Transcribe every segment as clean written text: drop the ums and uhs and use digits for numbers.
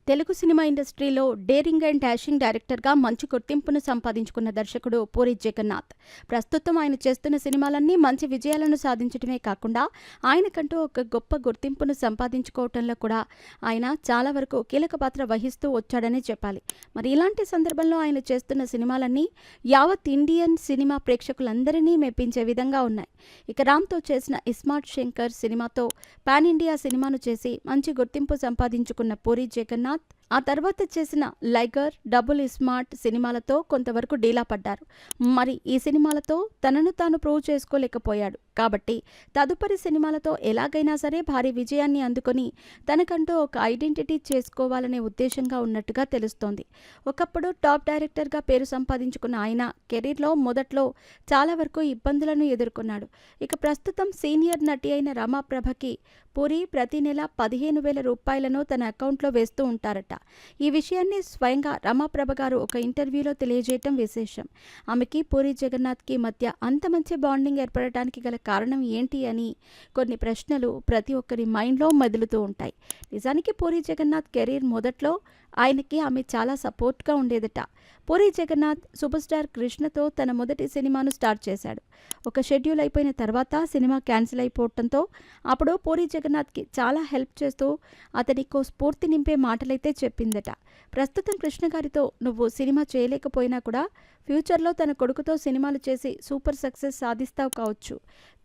Telugu cinema ఇండస్ట్రీలో daring and dashing డైరెక్టర్గా మంచి గుర్తింపును సంపాదించుకున్న దర్శకుడు పూరి జగన్నాథ్. ప్రస్తుతం ఆయన చేస్తున్న సినిమాలన్నీ మంచి విజయాలను సాధించడమే కాకుండా ఆయనకంటూ ఒక గొప్ప గుర్తింపును సంపాదించుకోవటంలో కూడా ఆయన చాలా వరకు కీలక పాత్ర వహిస్తూ వచ్చాడనే చెప్పాలి. మరి ఇలాంటి సందర్భంలో ఆయన చేస్తున్న సినిమాలన్నీ యావత్ ఇండియన్ సినిమా ప్రేక్షకులందరినీ మెప్పించే విధంగా ఉన్నాయి. ఇక రామ్తో చేసిన ఇస్మార్ట్ శంకర్ సినిమాతో పాన్ ఇండియా సినిమాను చేసి మంచి గుర్తింపు సంపాదించుకున్న పూరి జగన్నాథ్ ఆ తర్వాత చేసిన లైగర్, డబుల్ ఇస్మార్ట్ సినిమాలతో కొంతవరకు డీలా పడ్డారు. మరి ఈ సినిమాలతో తనను తాను ప్రూవ్ చేసుకోలేకపోయాడు. కాబట్టి తదుపరి సినిమాలతో ఎలాగైనా సరే భారీ విజయాన్ని అందుకొని తనకంటూ ఒక ఐడెంటిటీ చేసుకోవాలనే ఉద్దేశంగా ఉన్నట్టుగా తెలుస్తోంది. ఒకప్పుడు టాప్ డైరెక్టర్గా పేరు సంపాదించుకున్న ఆయన కెరీర్లో మొదట్లో చాలా వరకు ఇబ్బందులను ఎదుర్కొన్నాడు. ఇక ప్రస్తుతం సీనియర్ నటి అయిన రమాప్రభకి పూరి ప్రతి నెల 15,000 రూపాయలను తన అకౌంట్లో వేస్తూ ఉంటారట. ఈ విషయాన్ని స్వయంగా రమాప్రభ గారు ఒక ఇంటర్వ్యూలో తెలియజేయటం విశేషం. ఆమెకి పూరి జగన్నాథ్కి మధ్య అంత మంచి బాండింగ్ ఏర్పడటానికి గల కారణం ఏంటి అని కొన్ని ప్రశ్నలు ప్రతి ఒక్కరి మైండ్లో మెదులుతూ ఉంటాయి. నిజానికి పూరి జగన్నాథ్ కెరీర్ మొదట్లో ఆయనకి ఆమె చాలా సపోర్ట్గా ఉండేదట. పూరి జగన్నాథ్ సూపర్ స్టార్ కృష్ణతో తన మొదటి సినిమాను స్టార్ట్ చేశాడు. ఒక షెడ్యూల్ అయిపోయిన తర్వాత సినిమా క్యాన్సిల్ అయిపోవడంతో అప్పుడు పూరి జగన్నాథ్కి చాలా హెల్ప్ చేస్తూ అతనికో స్ఫూర్తి నింపే మాటలైతే చెప్పిందట. ప్రస్తుతం కృష్ణ గారితో నువ్వు సినిమా చేయలేకపోయినా కూడా ఫ్యూచర్లో తన కొడుకుతో సినిమాలు చేసి సూపర్ సక్సెస్ సాధిస్తావు కావచ్చు.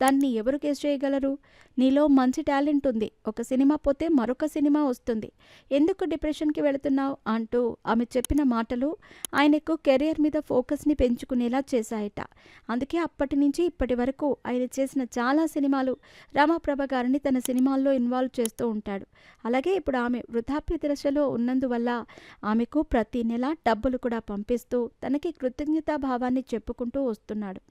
దాన్ని ఎవరు గెస్ చేయగలరు? నీలో మంచి టాలెంట్ ఉంది. ఒక సినిమా పోతే మరొక సినిమా వస్తుంది. ఎందుకు డిప్రెషన్కి వెళుతున్నావు అంటూ ఆమె చెప్పిన మాటలు ఆయనకు కెరియర్ మీద ఫోకస్ని పెంచుకునేలా చేశాయట. అందుకే అప్పటి నుంచి ఇప్పటి వరకు ఆయన చేసిన చాలా సినిమాలు రమాప్రభ గారిని తన సినిమాల్లో ఇన్వాల్వ్ చేస్తూ ఉంటాడు. అలాగే ఇప్పుడు ఆమె వృద్ధాప్య దశలో ఉన్నందువల్ల ఆమెకు ప్రతి నెల డబ్బులు కూడా పంపిస్తూ తనకి కృతజ్ఞతాభావాన్ని చెప్పుకుంటూ వస్తున్నాడు.